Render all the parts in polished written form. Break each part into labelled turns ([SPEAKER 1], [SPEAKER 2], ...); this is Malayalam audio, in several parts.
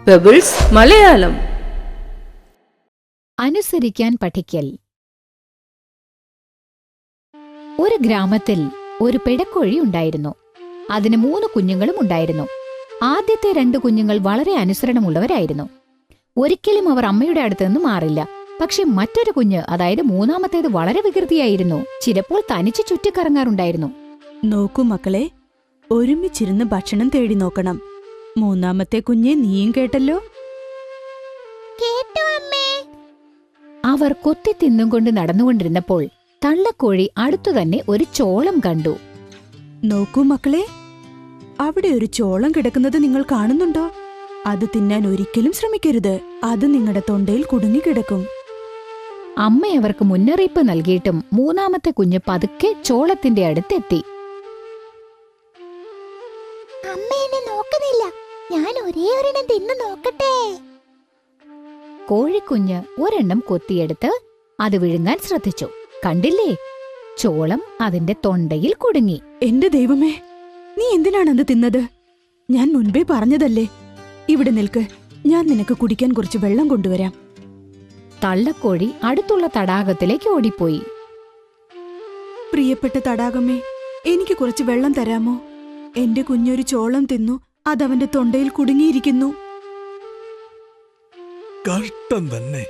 [SPEAKER 1] പെബിൾസ് മലയാളം.
[SPEAKER 2] അനുസരിക്കാൻ പഠിക്കൽ. ഒരു ഗ്രാമത്തിൽ ഒരു പിടക്കോഴി ഉണ്ടായിരുന്നു. അതിന് 3 കുഞ്ഞുങ്ങളും ഉണ്ടായിരുന്നു. ആദ്യത്തെ 2 കുഞ്ഞുങ്ങൾ വളരെ അനുസരണമുള്ളവരായിരുന്നു. ഒരിക്കലും അവർ അമ്മയുടെ അടുത്ത് നിന്ന് മാറില്ല. പക്ഷെ മറ്റൊരു കുഞ്ഞ്, അതായത് 3ാമത്തേത്, വളരെ വികൃതിയായിരുന്നു. ചിലപ്പോൾ തനിച്ച് ചുറ്റിക്കറങ്ങാറുണ്ടായിരുന്നു.
[SPEAKER 3] നോക്കൂ മക്കളെ, ഒരുമിച്ചിരുന്ന് ഭക്ഷണം തേടി നോക്കണം. 3ാമത്തെ കുഞ്ഞെ നീയും കേട്ടല്ലോ.
[SPEAKER 2] അവർ കൊത്തി തിന്നും കൊണ്ട് നടന്നുകൊണ്ടിരുന്നപ്പോൾ തള്ളക്കോഴി അടുത്തുതന്നെ ഒരു ചോളം കണ്ടു.
[SPEAKER 3] നോക്കൂ മക്കളെ, അവിടെ ഒരു ചോളം കിടക്കുന്നത് നിങ്ങൾ കാണുന്നുണ്ടോ? അത് തിന്നാൻ ഒരിക്കലും ശ്രമിക്കരുത്. അത് നിങ്ങളുടെ തൊണ്ടയിൽ കുടുങ്ങിക്കിടക്കും.
[SPEAKER 2] അമ്മ അവർക്ക് മുന്നറിയിപ്പ് നൽകിയിട്ടും 3ാമത്തെ കുഞ്ഞ് പതുക്കെ ചോളത്തിന്റെ അടുത്തെത്തി.
[SPEAKER 4] അമ്മ എന്നെ നോക്കുന്നില്ല, ഞാൻ ഒരേ ഒരെണ്ണം തിന്നു നോക്കട്ടെ.
[SPEAKER 2] കോഴിക്കുഞ്ഞ് ഒരെണ്ണം കൊത്തിയെടുത്ത് അത് വിഴുങ്ങാൻ ശ്രദ്ധിച്ചു. കണ്ടില്ലേ, ചോളം അതിന്റെ തൊണ്ടയിൽ കുടുങ്ങി.
[SPEAKER 3] എന്റെ ദൈവമേ, നീ എന്തിനാണത് തിന്നത്? ഞാൻ മുൻപേ പറഞ്ഞതല്ലേ. ഇവിടെ നിൽക്ക്, ഞാൻ നിനക്ക് കുടിക്കാൻ കുറച്ച് വെള്ളം കൊണ്ടുവരാം.
[SPEAKER 2] തള്ളക്കോഴി അടുത്തുള്ള തടാകത്തിലേക്ക് ഓടിപ്പോയി.
[SPEAKER 3] പ്രിയപ്പെട്ട തടാകമേ, എനിക്ക് കുറച്ച് വെള്ളം തരാമോ? എന്റെ കുഞ്ഞൊരു ചോളം തിന്നു, അതവന്റെ തൊണ്ടയിൽ കുടുങ്ങിയിരിക്കുന്നു.
[SPEAKER 5] കഷ്ടം തന്നെ.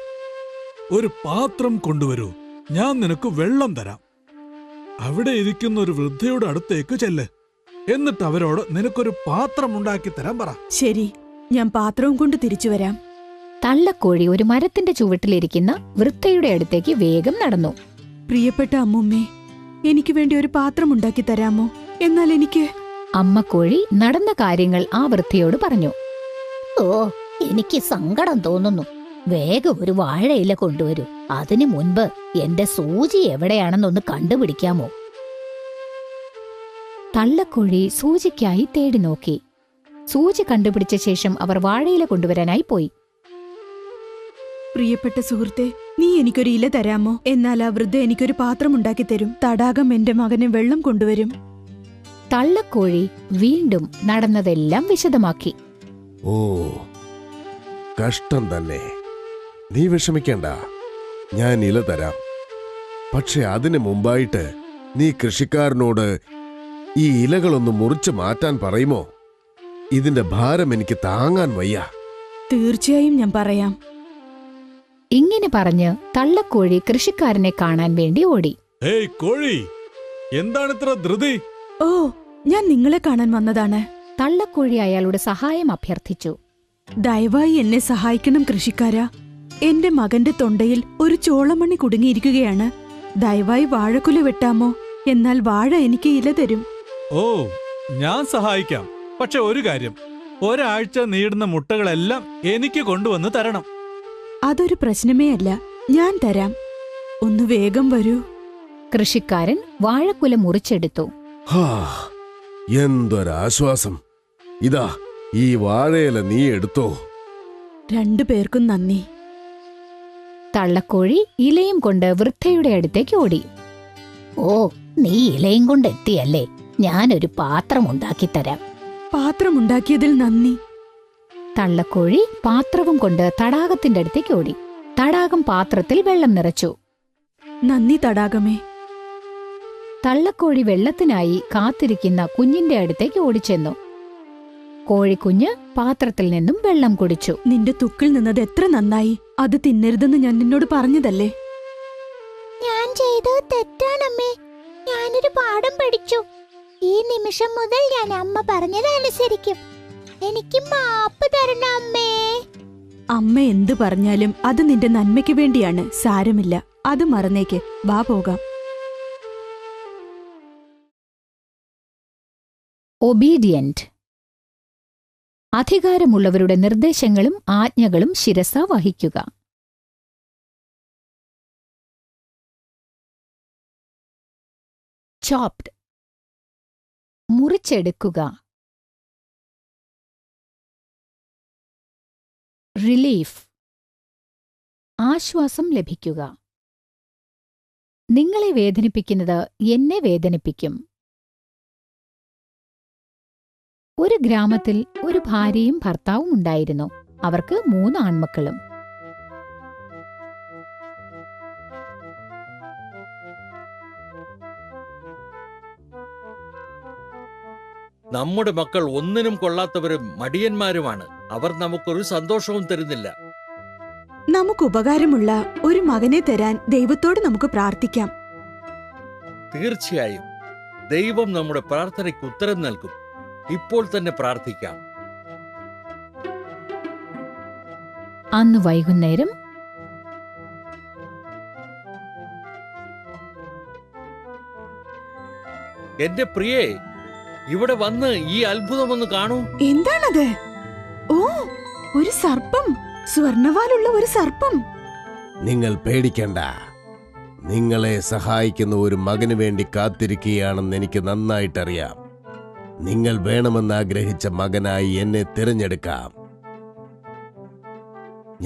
[SPEAKER 5] ഒരു പാത്രം കൊണ്ടുവരൂ, ഞാൻ നിനക്ക് വെള്ളം തരാം. അവിടെ ഇരിക്കുന്ന ഒരു വൃദ്ധയുടെ അടുത്തേക്ക് ചെല്ല്. എന്നിട്ട് അവരോട് നിനക്കൊരു പാത്രം ഉണ്ടാക്കി തരാൻ പറ.
[SPEAKER 3] ശരി, ഞാൻ പാത്രവും കൊണ്ട് തിരിച്ചു വരാം.
[SPEAKER 2] തള്ളക്കോഴി ഒരു മരത്തിന്റെ ചുവട്ടിലിരിക്കുന്ന വൃദ്ധയുടെ അടുത്തേക്ക് വേഗം നടന്നു.
[SPEAKER 3] പ്രിയപ്പെട്ട അമ്മുമ്മേ, എനിക്ക് വേണ്ടി ഒരു പാത്രം ഉണ്ടാക്കി തരാമോ? എന്നാൽ എനിക്ക്...
[SPEAKER 2] അമ്മക്കോഴി നടന്ന കാര്യങ്ങൾ ആ വൃദ്ധയോട് പറഞ്ഞു.
[SPEAKER 4] ഓ, എനിക്ക് സങ്കടം തോന്നുന്നു. വേഗം ഒരു വാഴയില കൊണ്ടുവരൂ. അതിനു മുൻപ് എന്റെ സൂചി എവിടെയാണെന്നൊന്ന് കണ്ടുപിടിക്കാമോ?
[SPEAKER 2] തള്ളക്കോഴി സൂചിക്കായി തേടി നോക്കി. സൂചി കണ്ടുപിടിച്ച ശേഷം അവർ വാഴയില കൊണ്ടുവരാനായി പോയി.
[SPEAKER 3] പ്രിയപ്പെട്ട സുഹൃത്തെ, നീ എനിക്കൊരു ഇല തരാമോ? എന്നാൽ ആ വൃദ്ധ എനിക്കൊരു പാത്രം ഉണ്ടാക്കി തരും. തടാകം എന്റെ മകന് വെള്ളം കൊണ്ടുവരും.
[SPEAKER 2] തള്ളക്കോഴി വീണ്ടും നടന്നതെല്ലാം വിശദമാക്കി.
[SPEAKER 6] ഓ, കഷ്ടം തന്നെ. നീ വിഷമിക്കണ്ട, ഞാൻ ഇല തരാം. പക്ഷെ അതിനു മുമ്പായിട്ട് നീ കൃഷിക്കാരനോട് ഈ ഇലകളൊന്ന് മുറിച്ചു മാറ്റാൻ പറയുമോ? ഇതിന്റെ ഭാരം എനിക്ക് താങ്ങാൻ വയ്യ.
[SPEAKER 3] തീർച്ചയായും ഞാൻ പറയാം.
[SPEAKER 2] ഇങ്ങനെ പറഞ്ഞ് തള്ളക്കോഴി കൃഷിക്കാരനെ കാണാൻ വേണ്ടി ഓടി.
[SPEAKER 5] ഏയ് കോഴി, എന്താണിത്ര ധൃതി?
[SPEAKER 3] ഓ, ഞാൻ നിങ്ങളെ കാണാൻ വന്നതാണ്.
[SPEAKER 2] തള്ളക്കോഴി അയാളുടെ സഹായം അഭ്യർത്ഥിച്ചു.
[SPEAKER 3] ദയവായി എന്നെ സഹായിക്കണം കൃഷിക്കാരാ. എന്റെ മകന്റെ തൊണ്ടയിൽ ഒരു ചോളമണി കുടുങ്ങിയിരിക്കുകയാണ്. ദയവായി വാഴക്കുല വെട്ടാമോ? എന്നാൽ വാഴ എനിക്ക് ഇല തരും.
[SPEAKER 5] ഓ, ഞാൻ സഹായിക്കാം. പക്ഷെ ഒരു കാര്യം, ഒരാഴ്ച നീടുന്ന മുട്ടകളെല്ലാം എനിക്ക് കൊണ്ടുവന്ന് തരണം.
[SPEAKER 3] അതൊരു പ്രശ്നമേ അല്ല, ഞാൻ തരാം. ഒന്ന് വേഗം വരൂ.
[SPEAKER 2] കൃഷിക്കാരൻ വാഴക്കുല മുറിച്ചെടുത്തു.
[SPEAKER 6] ഹാ, എന്തൊരാശ്വാസം. ഇതാ, ഈ വാഴയില നീ എടുത്തോ.
[SPEAKER 3] 2 പേർക്കും നന്ദി.
[SPEAKER 2] തള്ളക്കോഴി ഇലയും കൊണ്ട് വൃദ്ധയുടെ അടുത്തേക്ക് ഓടി.
[SPEAKER 4] ഓ, നീ ഇലയും കൊണ്ട് എത്തിയല്ലേ. ഞാനൊരു പാത്രം ഉണ്ടാക്കി തരാം.
[SPEAKER 3] പാത്രമുണ്ടാക്കിയതിൽ നന്ദി.
[SPEAKER 2] തള്ളക്കോഴി പാത്രവും കൊണ്ട് തടാകത്തിന്റെ അടുത്തേക്ക് ഓടി. തടാകം പാത്രത്തിൽ വെള്ളം നിറച്ചു.
[SPEAKER 3] നന്ദി തടാകമേ.
[SPEAKER 2] തള്ളക്കോഴി വെള്ളത്തിനായി കാത്തിരിക്കുന്ന കുഞ്ഞിന്റെ അടുത്തേക്ക് ഓടിച്ചെന്നു. കോഴിക്കുഞ്ഞ് പാത്രത്തിൽ നിന്നും വെള്ളം കുടിച്ചു.
[SPEAKER 3] നിന്റെ തുക്കിൽ നിന്നത് എത്ര നന്നായി. അത് തിന്നരുതെന്ന് ഞാൻ നിന്നോട് പറഞ്ഞതല്ലേ.
[SPEAKER 4] ഞാൻ ചെയ്തത് തെറ്റാണമ്മേ. ഞാനൊരു പാഠം പഠിച്ചു. ഈ നിമിഷം മുതൽ ഞാൻ അമ്മ പറഞ്ഞത് അനുസരിക്കും. എനിക്ക് മാപ്പ് തരണം അമ്മേ.
[SPEAKER 3] അമ്മ എന്തു പറഞ്ഞാലും അത് നിന്റെ നന്മയ്ക്ക് വേണ്ടിയാണ്. സാരമില്ല, അത് മറന്നേക്ക്. വാ പോകാം.
[SPEAKER 2] ഒബീഡിയന്റ്. അധികാരമുള്ളവരുടെ നിർദ്ദേശങ്ങളും ആജ്ഞകളും ശിരസ വഹിക്കുക. ചോപ്ഡ്, മുറിച്ചെടുക്കുക. റിലീഫ്, ആശ്വാസം ലഭിക്കുക. നിങ്ങളെ വേദനിപ്പിക്കുന്നത് എന്നെ വേദനിപ്പിക്കും. ഒരു ഗ്രാമത്തിൽ ഒരു ഭാര്യയും ഭർത്താവും ഉണ്ടായിരുന്നു. അവർക്ക് 3 ആൺമക്കളും.
[SPEAKER 1] നമ്മുടെ മക്കൾ ഒന്നിനും കൊള്ളാത്തവരും മടിയന്മാരുമാണ്. അവർ നമുക്കൊരു സന്തോഷവും തരുന്നില്ല.
[SPEAKER 3] നമുക്ക് ഉപകാരമുള്ള ഒരു മകനെ തരാൻ ദൈവത്തോട് നമുക്ക് പ്രാർത്ഥിക്കാം.
[SPEAKER 1] തീർച്ചയായും ദൈവം നമ്മുടെ പ്രാർത്ഥനയ്ക്ക് ഉത്തരം നൽകും. ഇപ്പോൾ തന്നെ പ്രാർത്ഥിക്കാം.
[SPEAKER 2] അന്ന് വൈകുന്നേരം
[SPEAKER 1] എന്റെ പ്രിയേ, ഇവിടെ വന്ന് ഈ അത്ഭുതമൊന്ന് കാണൂ.
[SPEAKER 3] എന്താണത്? ഓ, ഒരു സർപ്പം, സ്വർണവാലുള്ള ഒരു സർപ്പം.
[SPEAKER 6] നിങ്ങൾ പേടിക്കണ്ട. നിങ്ങളെ സഹായിക്കുന്ന ഒരു മകന് വേണ്ടി കാത്തിരിക്കുകയാണെന്ന് എനിക്ക് നന്നായിട്ടറിയാം. നിങ്ങൾ വേണമെന്ന് ആഗ്രഹിച്ച മകനായി എന്നെ തിരഞ്ഞെടുക്കാം.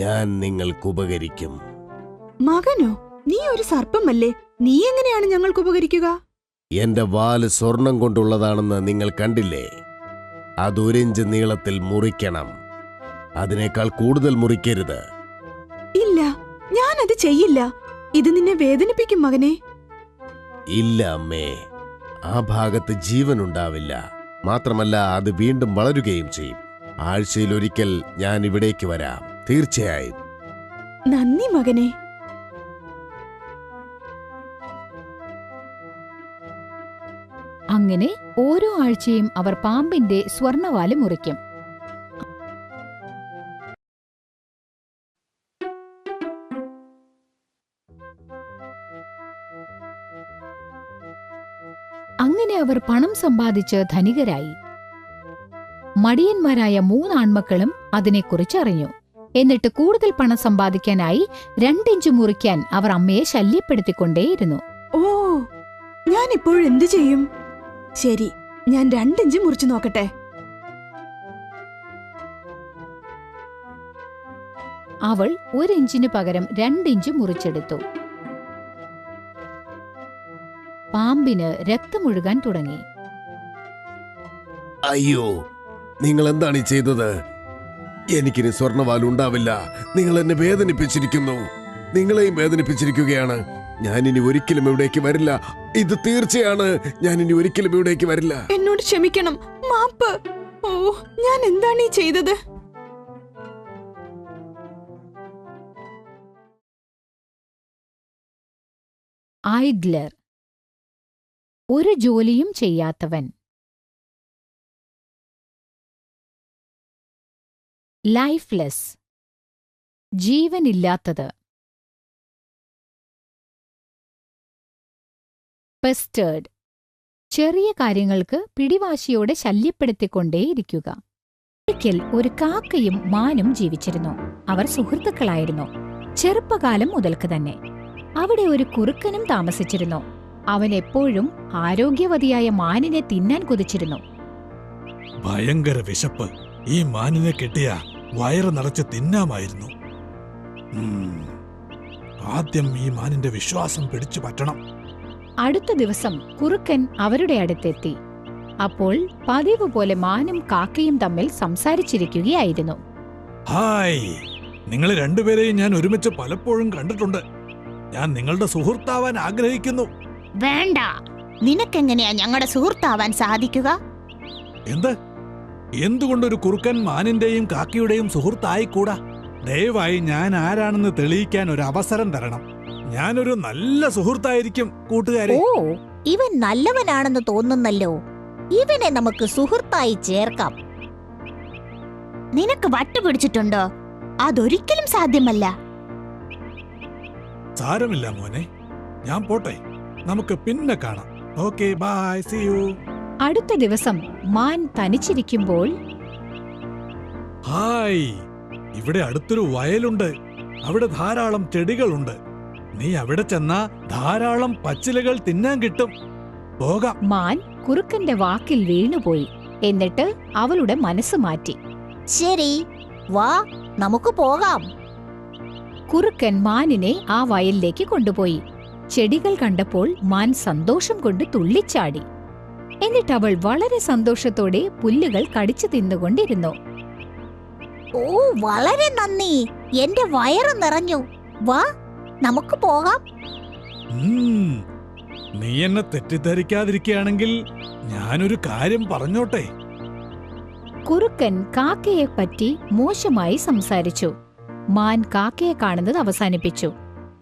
[SPEAKER 6] ഞാൻ നിങ്ങൾക്ക് ഉപകരിക്കും.
[SPEAKER 3] മകനോ? നീ ഒരു സർപ്പമല്ലേ? നീ എങ്ങനെയാണ് ഞങ്ങൾക്ക് ഉപകരിക്കുക?
[SPEAKER 6] എന്റെ വാല് സ്വർണം കൊണ്ടുള്ളതാണെന്ന് നിങ്ങൾ കണ്ടില്ലേ? അത് 1 ഇഞ്ച് നീളത്തിൽ മുറിക്കണം. അതിനേക്കാൾ കൂടുതൽ മുറിക്കരുത്.
[SPEAKER 3] ഇല്ല, ഞാനത് ചെയ്യില്ല. ഇത് നിന്നെ വേദനിപ്പിക്കും മകനെ.
[SPEAKER 6] ഇല്ല അമ്മേ, ആ ഭാഗത്ത് ജീവനുണ്ടാവില്ല. മാത്രമല്ല അത് വീണ്ടും വളരുകയും ചെയ്യും. ആഴ്ചയിലൊരിക്കൽ ഞാൻ ഇവിടേക്ക് വരാം, തീർച്ചയായും.
[SPEAKER 3] നന്ദി മകനെ.
[SPEAKER 2] അങ്ങനെ ഓരോ ആഴ്ചയും അവർ പാമ്പിന്റെ സ്വർണവാല് മുറിക്കും. അങ്ങനെ അവർ പണം സമ്പാദിച്ച് ധനികരായി. മടിയന്മാരായ 3 ആൺമക്കളും അതിനെക്കുറിച്ച് അറിഞ്ഞു. എന്നിട്ട് കൂടുതൽ പണം സമ്പാദിക്കാനായി 2 ഇഞ്ച് മുറിക്കാൻ അവർ അമ്മയെ ശല്യപ്പെടുത്തിക്കൊണ്ടേയിരുന്നു.
[SPEAKER 3] ഓ, ഞാൻ ഇപ്പോഴെന്തു ചെയ്യും? ശരി, ഞാൻ 2 ഇഞ്ച് മുറിച്ചു നോക്കട്ടെ.
[SPEAKER 2] അവൾ 1 ഇഞ്ചിനു പകരം 2 ഇഞ്ച് മുറിച്ചെടുത്തു. പാമ്പിന് രക്തമൊഴുകാൻ തുടങ്ങി.
[SPEAKER 6] അയ്യോ, നിങ്ങൾ എന്താണ് ഈ ചെയ്തത്? എനിക്കിനി സ്വർണവാലുണ്ടാവില്ല. നിങ്ങൾ എന്നെ വേദനിപ്പിച്ചിരിക്കുന്നു. നിങ്ങളെയും വേദനിപ്പിച്ചിരിക്കുകയാണ്. ഞാനിനി ഒരിക്കലും ഇവിടേക്ക് വരില്ല. ഇത് തീർച്ചയാണ്. ഞാനിനി ഒരിക്കലും ഇവിടേക്ക് വരില്ല.
[SPEAKER 3] എന്നോട് ക്ഷമിക്കണം, മാപ്പ്. ഓ, ഞാൻ എന്താണ് ഈ ചെയ്തത്?
[SPEAKER 2] ഐഡ്ലർ, ഒരു ജോലിയും ചെയ്യാത്തവൻ. ലൈഫ്ലെസ്, ജീവനില്ലാത്തത്. പെസ്റ്റേർഡ്, ചെറിയ കാര്യങ്ങൾക്ക് പിടിവാശിയോടെ ശല്യപ്പെടുത്തിക്കൊണ്ടേയിരിക്കുക. ഒരിക്കൽ ഒരു കാക്കയും മാനും ജീവിച്ചിരുന്നു. അവർ സുഹൃത്തുക്കളായിരുന്നു, ചെറുപ്പകാലം മുതൽക്ക് തന്നെ. അവിടെ ഒരു കുറുക്കനും താമസിച്ചിരുന്നു. അവൻ എപ്പോഴും ആരോഗ്യവതിയായ മാനിനെ തിന്നാൻ കൊതിച്ചിരുന്നു.
[SPEAKER 5] ഭയങ്കര വിശപ്പ്. ഈ മാനിനെ കെട്ടിയ വയറ് നിറച്ച് തിന്നാമായിരുന്നു. ആദ്യം ഈ മാനിന്റെ വിശ്വാസം പിടിച്ചു പറ്റണം.
[SPEAKER 2] അടുത്ത ദിവസം കുറുക്കൻ അവരുടെ അടുത്തെത്തി. അപ്പോൾ പതിവ് പോലെ മാനും കാക്കയും തമ്മിൽ സംസാരിച്ചിരിക്കുകയായിരുന്നു.
[SPEAKER 5] ഹായ്, നിങ്ങൾ രണ്ടുപേരെയും ഞാൻ ഒരുമിച്ച് പലപ്പോഴും കണ്ടിട്ടുണ്ട്. ഞാൻ നിങ്ങളുടെ സുഹൃത്താവാൻ ആഗ്രഹിക്കുന്നു.
[SPEAKER 4] വേണ്ട, നിനക്കെങ്ങനെയാ ഞങ്ങളുടെ സുഹൃത്താവാൻ സാധിക്കുക?
[SPEAKER 5] എന്തുകൊണ്ടൊരു കുറുക്കൻ മാനിന്റെയും കാക്കയുടെയും സുഹൃത്തായിക്കൂടാ? ദയവായി ഞാൻ ആരാണെന്ന് തെളിയിക്കാൻ ഒരു അവസരം തരണം. ഞാനൊരു നല്ല സുഹൃത്തായിരിക്കും കൂട്ടുകാരെ.
[SPEAKER 4] ഓ, ഇവൻ നല്ലവനാണെന്ന് തോന്നുന്നല്ലോ. ഇവനെ നമുക്ക് സുഹൃത്തായി ചേർക്കാം. നിനക്ക് വട്ടുപിടിച്ചിട്ടുണ്ടോ? അതൊരിക്കലും സാധ്യമല്ല.
[SPEAKER 5] സാരമില്ല മോനെ, ഞാൻ പോട്ടെ. നമുക്ക് പിന്നെ കാണാം. Okay, bye, see you.
[SPEAKER 2] അടുത്ത ദിവസം മാൻ തനിച്ചിരിക്കുമ്പോൾ,
[SPEAKER 5] ഹായ്, ഇവിടെ അടുത്തൊരു വയലുണ്ട്. അവിടെ ധാരാളം ചെടികളുണ്ട്. നീ അവിടെ ചെന്നാ ധാരാളം പച്ചിലകൾ തിന്നാൻ കിട്ടും. പോകാം.
[SPEAKER 2] മാൻ കുറുക്കന്റെ വാക്കിൽ വീണുപോയി. എന്നിട്ട് അവളുടെ മനസ്സ് മാറ്റി.
[SPEAKER 4] ശരി, വാ, നമുക്ക് പോകാം.
[SPEAKER 2] കുറുക്കൻ മാനിനെ ആ വയലിലേക്ക് കൊണ്ടുപോയി. ചെടികൾ കണ്ടപ്പോൾ മാൻ സന്തോഷം കൊണ്ട് തുള്ളിച്ചാടി. എന്നിട്ട് അവൾ വളരെ സന്തോഷത്തോടെ പുല്ലുകൾ കടിച്ചു തിന്നുകൊണ്ടിരുന്നു.
[SPEAKER 4] ഓ, വളരെ നന്ദി. എന്റെ വയറ് നിറഞ്ഞു. വാ, നമുക്ക് പോകാം.
[SPEAKER 5] ഉം, നീ എന്നെ തെറ്റിദ്ധരിക്കാതിരിക്കുകയാണെങ്കിൽ ഞാനൊരു കാര്യം പറഞ്ഞോട്ടെ.
[SPEAKER 2] കുറുക്കൻ കാക്കയെപ്പറ്റി മോശമായി സംസാരിച്ചു. മാൻ കാക്കയെ കാണുന്നത് അവസാനിപ്പിച്ചു.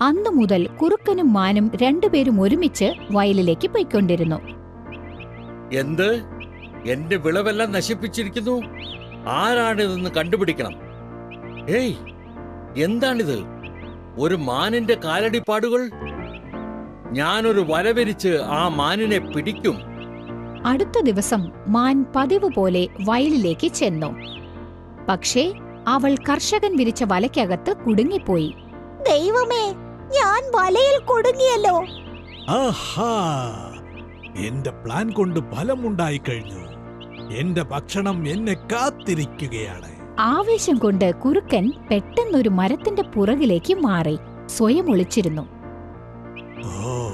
[SPEAKER 2] അന്നു മുതൽ കുറുക്കനും മാനും രണ്ടുപേരും ഒരുമിച്ച് വയലിലേക്ക് പോയിക്കൊണ്ടിരുന്നു.
[SPEAKER 1] എന്ത്? എന്റെ വിളവെല്ലാം നശിപ്പിച്ചിരിക്കുന്നു. ആരാണിതെന്ന് കണ്ടുപിടിക്കണം. ഏയ്, എന്താണിത്? ഒരു മാനിന്റെ കാലടിപ്പാടുകൾ. ഞാനൊരു വലവരിച്ച് ആ മാനിനെ പിടിക്കും.
[SPEAKER 2] അടുത്ത ദിവസം മാൻ പതിവ് പോലെ വയലിലേക്ക് ചെന്നു. പക്ഷേ അവൾ കർഷകൻ വിരിച്ച വലയ്ക്കകത്ത് കുടുങ്ങിപ്പോയി.
[SPEAKER 4] ദൈവമേ, ഞാൻ വലയിൽ കുടുങ്ങിയല്ലോ.
[SPEAKER 5] ആഹാ, എന്റെ പ്ലാൻ കൊണ്ട് ഫലമുണ്ടായി കഴിഞ്ഞു. എന്റെ ഭക്ഷണം എന്നെ കാത്തിരിക്കുകയാണ്.
[SPEAKER 2] ആവേശം കൊണ്ട് കുറുക്കൻ പെട്ടെന്നൊരു മരത്തിന്റെ പുറകിലേക്ക് മാറി സ്വയം ഒളിച്ചിരുന്നു.
[SPEAKER 5] ഓ,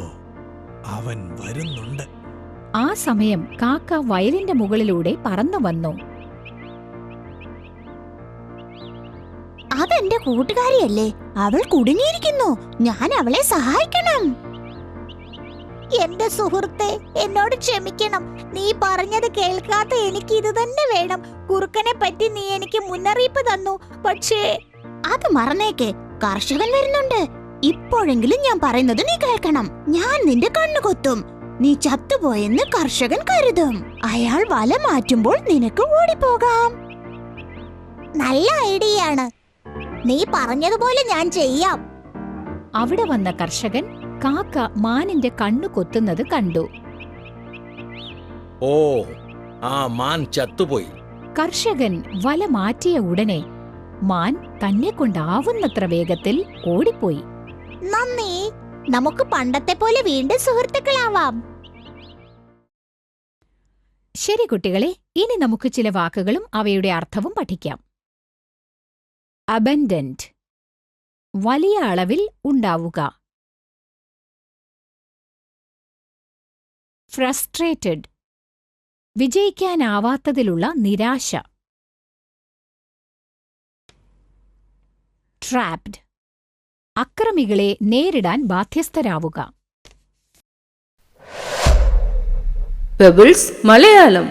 [SPEAKER 5] അവൻ വരുന്നുണ്ട്.
[SPEAKER 2] ആ സമയം കാക്ക വയലിന്റെ മുകളിലൂടെ പറന്നു വന്നു.
[SPEAKER 4] അതെന്റെ കൂട്ടുകാരിയല്ലേ? അവൾ കുടുങ്ങിയിരിക്കുന്നു. ഞാൻ അവളെ സഹായിക്കണം. എന്റെ സുഹൃത്തെ, എന്നോട് ക്ഷമിക്കണം. നീ പറഞ്ഞത് കേൾക്കാത്ത എനിക്ക് ഇത് തന്നെ വേണം. കുറുക്കനെ പറ്റി നീ എനിക്ക് മുന്നറിയിപ്പ് തന്നു. പക്ഷേ അത് മറന്നേക്ക്. കർഷകൻ വരുന്നുണ്ട്. ഇപ്പോഴെങ്കിലും ഞാൻ പറയുന്നത് നീ കേൾക്കണം. ഞാൻ നിന്റെ കണ്ണു കൊത്തും. നീ ചത്തുപോയെന്ന് കർഷകൻ കരുതും. അയാൾ വല മാറ്റുമ്പോൾ നിനക്ക് ഓടിപ്പോകാം. നല്ല ഐഡിയയാണ്. നീ പറഞ്ഞതുപോലെ ഞാൻ ചെയ്യാം.
[SPEAKER 2] അവിടെ വന്ന കർഷകൻ കാക്ക മാനിന്റെ കണ്ണു കൊത്തുന്നത് കണ്ടു.
[SPEAKER 1] ഓ, ആ മാൻ ചത്തുപോയി.
[SPEAKER 2] കർഷകൻ വല മാറ്റിയ ഉടനെ മാൻ തന്നെ കൊണ്ടാവുന്നത്ര വേഗത്തിൽ ഓടിപ്പോയി.
[SPEAKER 4] നന്ദി. നമുക്ക് പണ്ടത്തെ പോലെ വീണ്ടും സുഹൃത്തുക്കളാവാം.
[SPEAKER 2] ശരി കുട്ടികളെ, ഇനി നമുക്ക് ചില വാക്കുകളും അവയുടെ അർത്ഥവും പഠിക്കാം. അബൻഡന്റ്, വലിയ അളവിൽ ഉണ്ടാവുക. ഫ്രസ്ട്രേറ്റഡ്, വിജയിക്കാനാവാത്തതിലുള്ള നിരാശ. ട്രാപ്ഡ്, അക്രമികളെ നേരിടാൻ ബാധ്യസ്ഥരാവുക.
[SPEAKER 7] പെബിൾസ് മലയാളം.